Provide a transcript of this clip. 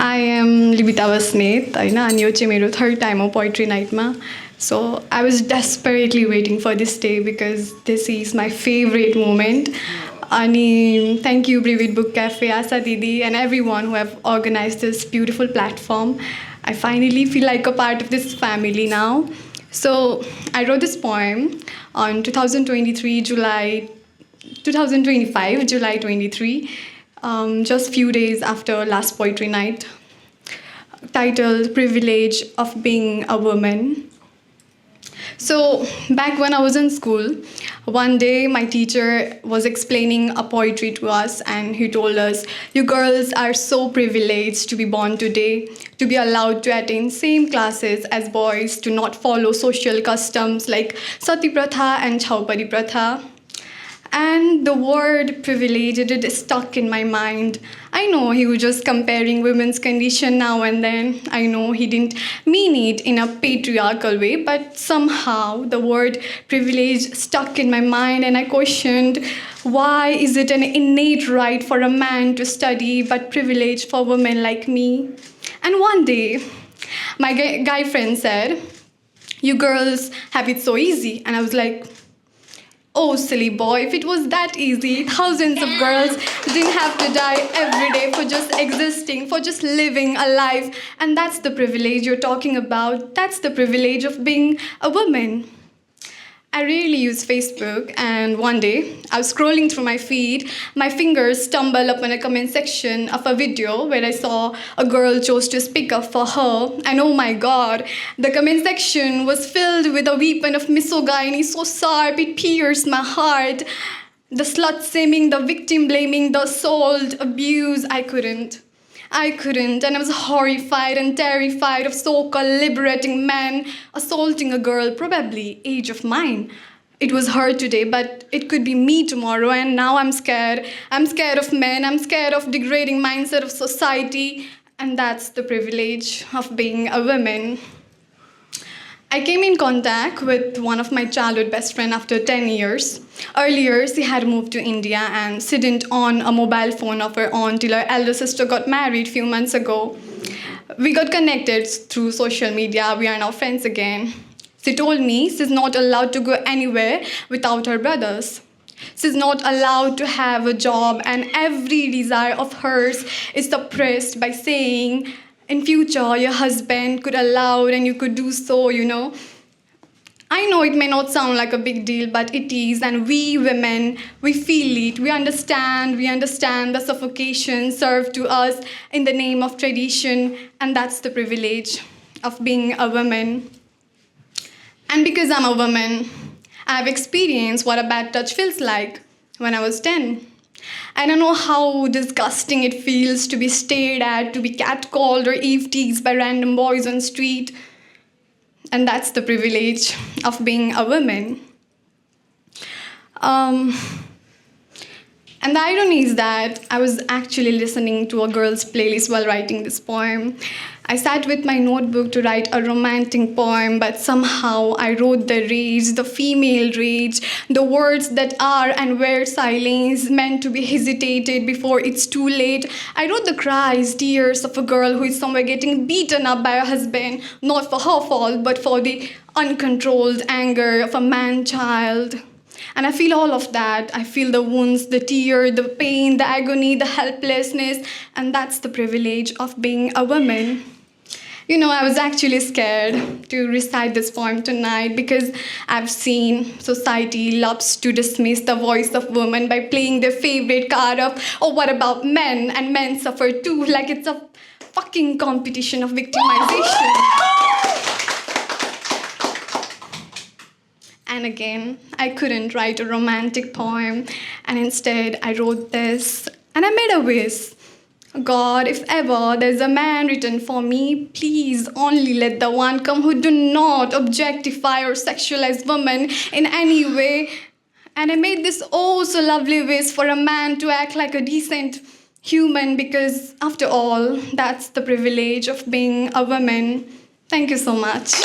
I am Libita Vasnet, and this is my third time on Poetry Night. So I was desperately waiting for this day because this is my favorite moment. And thank you, Brewed Book Cafe, Asa Didi, and everyone who have organized this beautiful platform. I finally feel like a part of this family now. So I wrote this poem on 2025, July 23, just few days after last Poetry Night, titled Privilege of Being a Woman. So back when I was in school, one day my teacher was explaining a poetry to us, and he told us, you girls are so privileged to be born today, to be allowed to attend same classes as boys, to not follow social customs like Sati Pratha and Chhaupari Pratha. And the word privilege, it stuck in my mind. I know he was just comparing women's condition now and then. I know he didn't mean it in a patriarchal way, but somehow the word privilege stuck in my mind, and I questioned, why is it an innate right for a man to study, but privilege for women like me? And one day, my guy friend said, you girls have it so easy. And I was like, oh, silly boy, if it was that easy, thousands of girls didn't have to die every day for just existing, for just living a life. And that's the privilege you're talking about. That's the privilege of being a woman. I rarely use Facebook, and one day I was scrolling through my feed. My fingers stumbled upon a comment section of a video where I saw a girl chose to speak up for her. And oh my God, the comment section was filled with a weapon of misogyny so sharp it pierced my heart. The slut-shaming, the victim-blaming, the assault, abuse, I couldn't. And I was horrified and terrified of so-called liberating men assaulting a girl, probably age of mine. It was her today, but it could be me tomorrow, and now I'm scared. I'm scared of men, I'm scared of degrading mindset of society, and that's the privilege of being a woman. I came in contact with one of my childhood best friend after 10 years. Earlier, she had moved to India and she didn't own a mobile phone of her own till her elder sister got married a few months ago. We got connected through social media. We are now friends again. She told me she's not allowed to go anywhere without her brothers. She's not allowed to have a job, and every desire of hers is suppressed by saying, in future, your husband could allow and you could do so, I know it may not sound like a big deal, but it is, and we women, we feel it, we understand the suffocation served to us in the name of tradition, and that's the privilege of being a woman. And because I'm a woman, I have experienced what a bad touch feels like when I was 10. I don't know how disgusting it feels to be stared at, to be catcalled or eve-teased by random boys on the street. And that's the privilege of being a woman. And the irony is that I was actually listening to a girl's playlist while writing this poem. I sat with my notebook to write a romantic poem, but somehow I wrote the rage, the female rage, the words that are and were silence, meant to be hesitated before it's too late. I wrote the cries, tears of a girl who is somewhere getting beaten up by her husband, not for her fault, but for the uncontrolled anger of a man-child. And I feel all of that. I feel the wounds, the tear, the pain, the agony, the helplessness, and that's the privilege of being a woman. I was actually scared to recite this poem tonight because I've seen society loves to dismiss the voice of women by playing their favorite card of, oh, what about men? And men suffer too, like it's a fucking competition of victimization. And again, I couldn't write a romantic poem, and instead I wrote this, and I made a wish. God, if ever there's a man written for me, please only let the one come who do not objectify or sexualize women in any way. And I made this oh so lovely wish for a man to act like a decent human, because after all, that's the privilege of being a woman. Thank you so much.